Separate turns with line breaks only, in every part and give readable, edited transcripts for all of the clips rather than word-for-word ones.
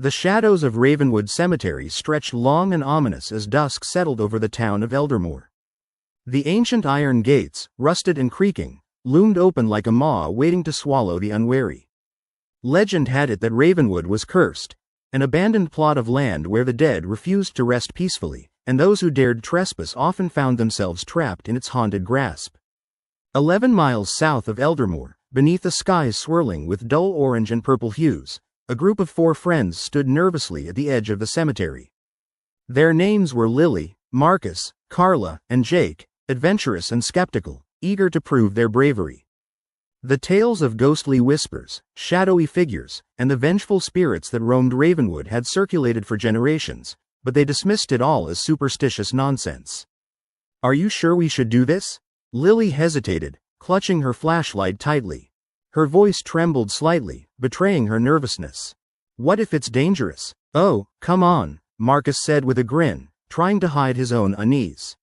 The shadows of Ravenwood Cemetery stretched long and ominous as dusk settled over the town of Eldermoor. The ancient iron gates, rusted and creaking, loomed open like a maw waiting to swallow the unwary. Legend had it that Ravenwood was cursed, an abandoned plot of land where the dead refused to rest peacefully, and those who dared trespass often found themselves trapped in its haunted grasp. 11 miles south of Eldermoor, beneath a sky swirling with dull orange and purple hues, a group of 4 friends stood nervously at the edge of the cemetery. Their names were Lily, Marcus, Carla, and Jake, adventurous and skeptical, eager to prove their bravery. The tales of ghostly whispers, shadowy figures, and the vengeful spirits that roamed Ravenwood had circulated for generations, but they dismissed it all as superstitious nonsense. "Are you sure we should do this?" Lily hesitated, clutching her flashlight tightly. Her voice trembled slightly, betraying her nervousness. "What if it's dangerous?" "Oh, come on," Marcus said with a grin, trying to hide his own unease.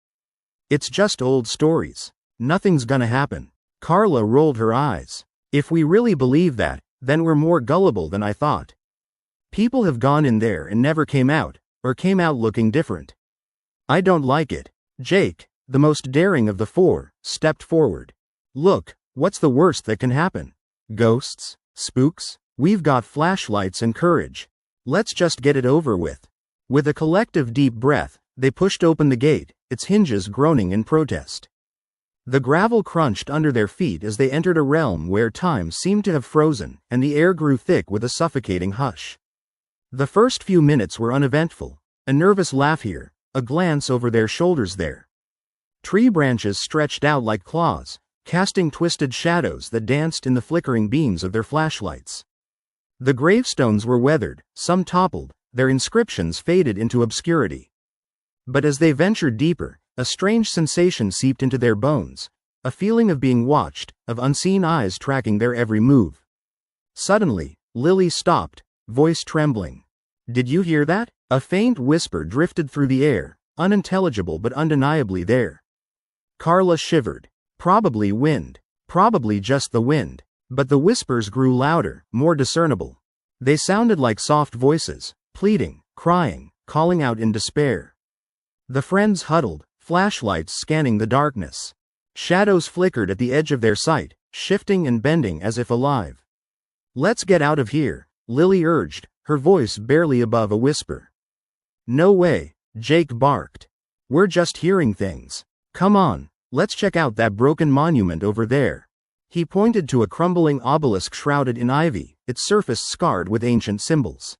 "It's just old stories. Nothing's gonna happen." Carla rolled her eyes. "If we really believe that, then we're more gullible than I thought. People have gone in there and never came out, or came out looking different." "I don't like it." Jake, the most daring of the 4, stepped forward. "Look, what's the worst that can happen? Ghosts? Spooks? We've got flashlights and courage. Let's just get it over with." With a collective deep breath, they pushed open the gate, its hinges groaning in protest. The gravel crunched under their feet as they entered a realm where time seemed to have frozen, and the air grew thick with a suffocating hush. The first few minutes were uneventful, a nervous laugh here, a glance over their shoulders there. Tree branches stretched out like claws, casting twisted shadows that danced in the flickering beams of their flashlights. The gravestones were weathered, some toppled, their inscriptions faded into obscurity. But as they ventured deeper, a strange sensation seeped into their bones, a feeling of being watched, of unseen eyes tracking their every move. Suddenly, Lily stopped, voice trembling. "Did you hear that?" A faint whisper drifted through the air, unintelligible but undeniably there. Carla shivered. Probably wind. Probably just the wind. But the whispers grew louder, more discernible. They sounded like soft voices, pleading, crying, calling out in despair. The friends huddled, flashlights scanning the darkness. Shadows flickered at the edge of their sight, shifting and bending as if alive. "Let's get out of here," Lily urged, her voice barely above a whisper. "No way," Jake barked. "We're just hearing things. Come on, let's check out that broken monument over there." He pointed to a crumbling obelisk shrouded in ivy, its surface scarred with ancient symbols.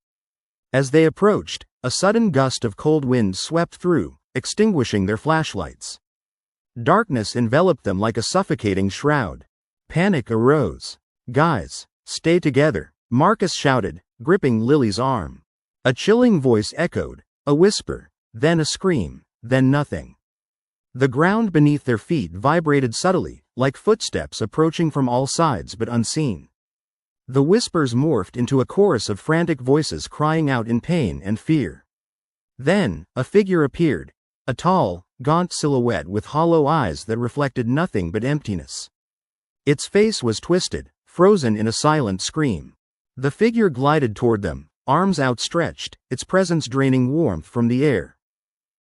As they approached, a sudden gust of cold wind swept through, extinguishing their flashlights. Darkness enveloped them like a suffocating shroud. Panic arose. "Guys, stay together," Marcus shouted, gripping Lily's arm. A chilling voice echoed, a whisper, then a scream, then nothing. The ground beneath their feet vibrated subtly, like footsteps approaching from all sides but unseen. The whispers morphed into a chorus of frantic voices crying out in pain and fear. Then, a figure appeared, a tall, gaunt silhouette with hollow eyes that reflected nothing but emptiness. Its face was twisted, frozen in a silent scream. The figure glided toward them, arms outstretched, its presence draining warmth from the air.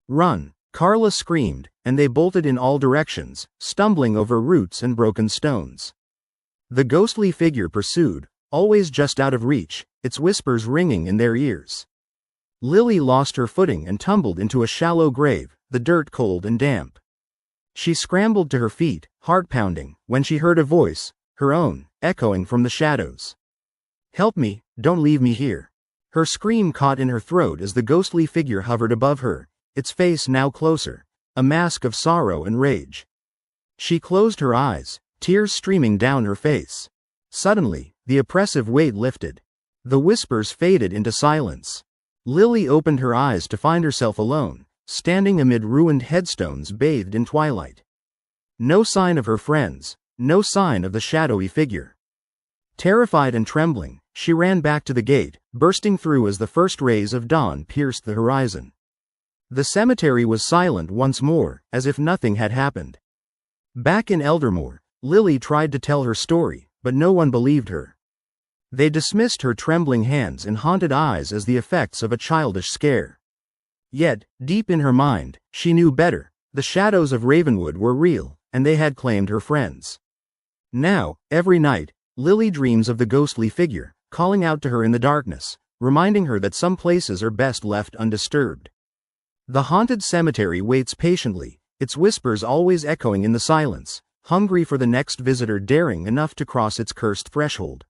"Run!" Carla screamed, and they bolted in all directions, stumbling over roots and broken stones. The ghostly figure pursued, always just out of reach, its whispers ringing in their ears. Lily lost her footing and tumbled into a shallow grave, the dirt cold and damp. She scrambled to her feet, heart pounding, when she heard a voice, her own, echoing from the shadows. "Help me, don't leave me here." Her scream caught in her throat as the ghostly figure hovered above her, its face now closer, a mask of sorrow and rage. She closed her eyes, tears streaming down her face. Suddenly, the oppressive weight lifted. The whispers faded into silence. Lily opened her eyes to find herself alone, standing amid ruined headstones bathed in twilight. No sign of her friends, no sign of the shadowy figure. Terrified and trembling, she ran back to the gate, bursting through as the first rays of dawn pierced the horizon. The cemetery was silent once more, as if nothing had happened. Back in Eldermoor, Lily tried to tell her story, but no one believed her. They dismissed her trembling hands and haunted eyes as the effects of a childish scare. Yet, deep in her mind, she knew better. The shadows of Ravenwood were real, and they had claimed her friends. Now, every night, Lily dreams of the ghostly figure, calling out to her in the darkness, reminding her that some places are best left undisturbed. The haunted cemetery waits patiently, its whispers always echoing in the silence, hungry for the next visitor daring enough to cross its cursed threshold.